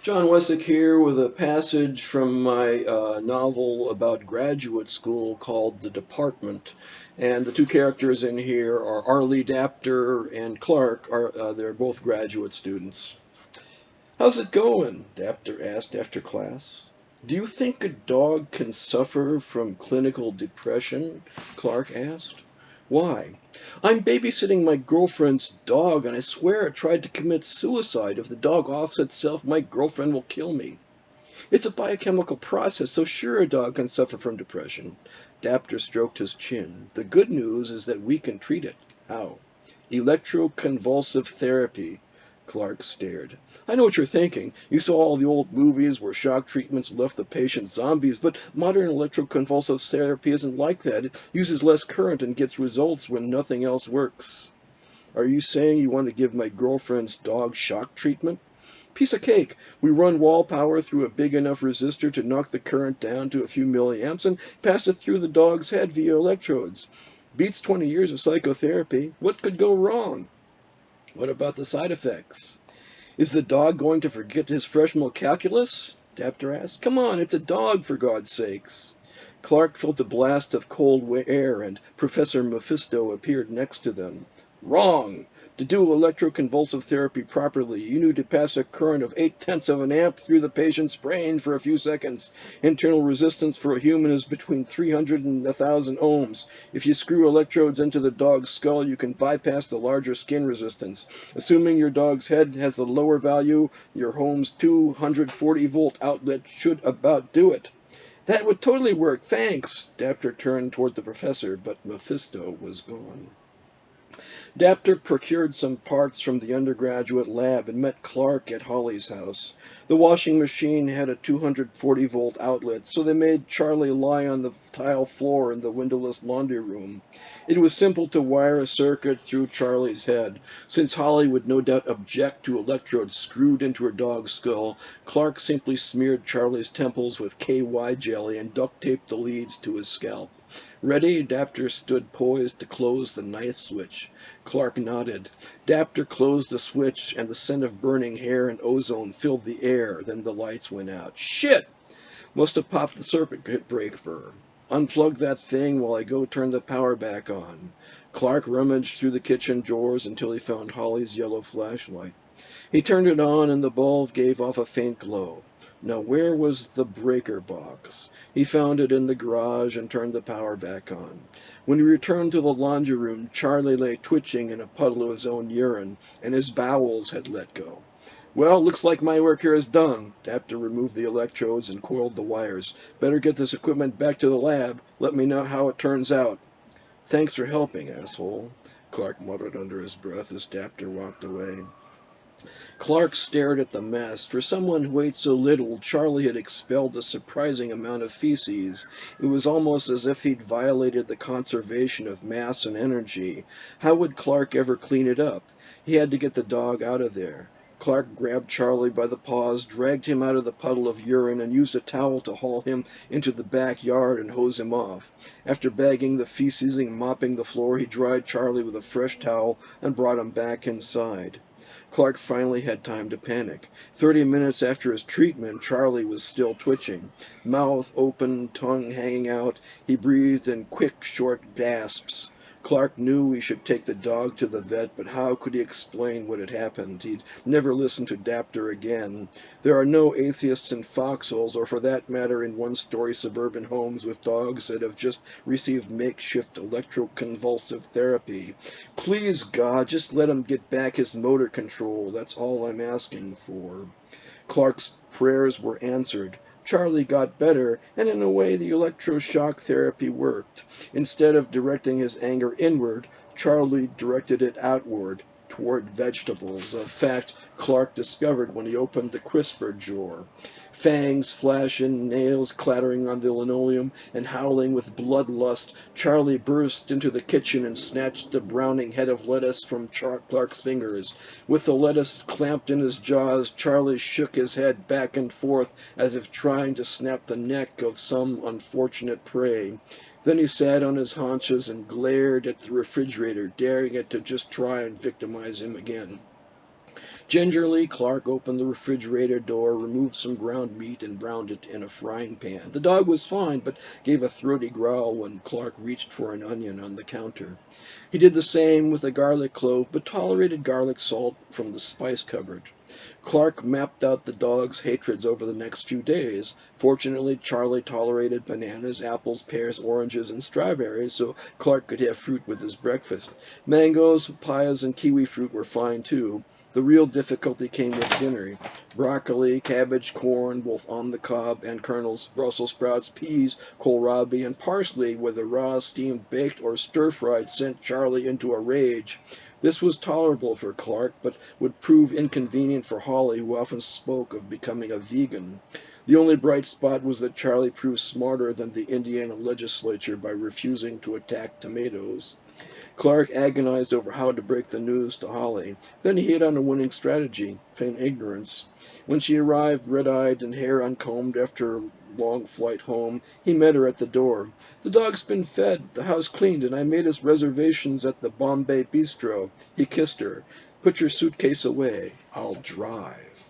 Jon Wesick here with a passage from my novel about graduate school called The Department. And the two characters in here are Arlie Dapter and Clark. They're both graduate students. "How's it going?" Dapter asked after class. "Do you think a dog can suffer from clinical depression?" Clark asked. "Why?" "I'm babysitting my girlfriend's dog, and I swear it tried to commit suicide. If the dog offs itself, my girlfriend will kill me." "It's a biochemical process, so sure a dog can suffer from depression." Dapter stroked his chin. "The good news is that we can treat it." "How?" "Electroconvulsive therapy." Clark stared. "I know what you're thinking. You saw all the old movies where shock treatments left the patient zombies, but modern electroconvulsive therapy isn't like that. It uses less current and gets results when nothing else works." "Are you saying you want to give my girlfriend's dog shock treatment?" "Piece of cake. We run wall power through a big enough resistor to knock the current down to a few milliamps and pass it through the dog's head via electrodes. Beats 20 years of psychotherapy. What could go wrong?" "What about the side effects?" "Is the dog going to forget his freshman calculus?" Dapter asked. "Come on, it's a dog, for God's sakes." Clark felt a blast of cold air, and Professor Mephisto appeared next to them. "Wrong! To do electroconvulsive therapy properly, you need to pass a current of 8/10 of an amp through the patient's brain for a few seconds. Internal resistance for a human is between 300 and 1,000 ohms. If you screw electrodes into the dog's skull, you can bypass the larger skin resistance. Assuming your dog's head has the lower value, your home's 240-volt outlet should about do it." "That would totally work, thanks." Dapter turned toward the professor, but Mephisto was gone. Dapter procured some parts from the undergraduate lab and met Clark at Holly's house. The washing machine had a 240-volt outlet, so they made Charlie lie on the tile floor in the windowless laundry room. It was simple to wire a circuit through Charlie's head. Since Holly would no doubt object to electrodes screwed into her dog's skull, Clark simply smeared Charlie's temples with KY jelly and duct taped the leads to his scalp. "Ready?" Dapter stood poised to close the knife switch. Clark nodded. Dapter closed the switch, and the scent of burning hair and ozone filled the air. Then the lights went out. "Shit! Must have popped the circuit breaker. Unplug that thing while I go turn the power back on." Clark rummaged through the kitchen drawers until he found Holly's yellow flashlight. He turned it on, and the bulb gave off a faint glow. Now where was the breaker box? He found it in the garage and turned the power back on. When he returned to the laundry room, Charlie lay twitching in a puddle of his own urine, and his bowels had let go. "Well, looks like my work here is done." Dapter removed the electrodes and coiled the wires. "Better get this equipment back to the lab. Let me know how it turns out." "Thanks for helping, asshole," Clark muttered under his breath as Dapter walked away. Clark stared at the mess. For someone who ate so little, Charlie had expelled a surprising amount of feces. It was almost as if he'd violated the conservation of mass and energy. How would Clark ever clean it up? He had to get the dog out of there. Clark grabbed Charlie by the paws, dragged him out of the puddle of urine, and used a towel to haul him into the backyard and hose him off. After bagging the feces and mopping the floor, he dried Charlie with a fresh towel and brought him back inside. Clark finally had time to panic. 30 minutes after his treatment, Charlie was still twitching. Mouth open, tongue hanging out, he breathed in quick, short gasps. Clark knew he should take the dog to the vet, but how could he explain what had happened? He'd never listen to Dapter again. There are no atheists in foxholes, or for that matter in one-story suburban homes with dogs that have just received makeshift electroconvulsive therapy. Please, God, just let him get back his motor control. That's all I'm asking for. Clark's prayers were answered. Charlie got better, and in a way the electroshock therapy worked. Instead of directing his anger inward, Charlie directed it outward, toward vegetables, a fact Clark discovered when he opened the crisper drawer. Fangs flashing, nails clattering on the linoleum, and howling with bloodlust, Charlie burst into the kitchen and snatched the browning head of lettuce from Clark's fingers. With the lettuce clamped in his jaws, Charlie shook his head back and forth as if trying to snap the neck of some unfortunate prey. Then he sat on his haunches and glared at the refrigerator, daring it to just try and victimize him again. Gingerly, Clark opened the refrigerator door, removed some ground meat, and browned it in a frying pan. The dog was fine, but gave a throaty growl when Clark reached for an onion on the counter. He did the same with a garlic clove, but tolerated garlic salt from the spice cupboard. Clark mapped out the dog's hatreds over the next few days. Fortunately, Charlie tolerated bananas, apples, pears, oranges, and strawberries, so Clark could have fruit with his breakfast. Mangoes, papayas, and kiwi fruit were fine too. The real difficulty came with dinner. Broccoli, cabbage, corn, both on the cob and kernels, Brussels sprouts, peas, kohlrabi, and parsley, whether raw, steamed, baked, or stir-fried, sent Charlie into a rage. This was tolerable for Clark, but would prove inconvenient for Holly, who often spoke of becoming a vegan. The only bright spot was that Charlie proved smarter than the Indiana legislature by refusing to attack tomatoes. Clark agonized over how to break the news to Holly. Then he hit on a winning strategy, feign ignorance. When she arrived, red-eyed and hair uncombed after a long flight home, he met her at the door. "The dog's been fed, the house cleaned, and I made us reservations at the Bombay Bistro." He kissed her. "Put your suitcase away. I'll drive."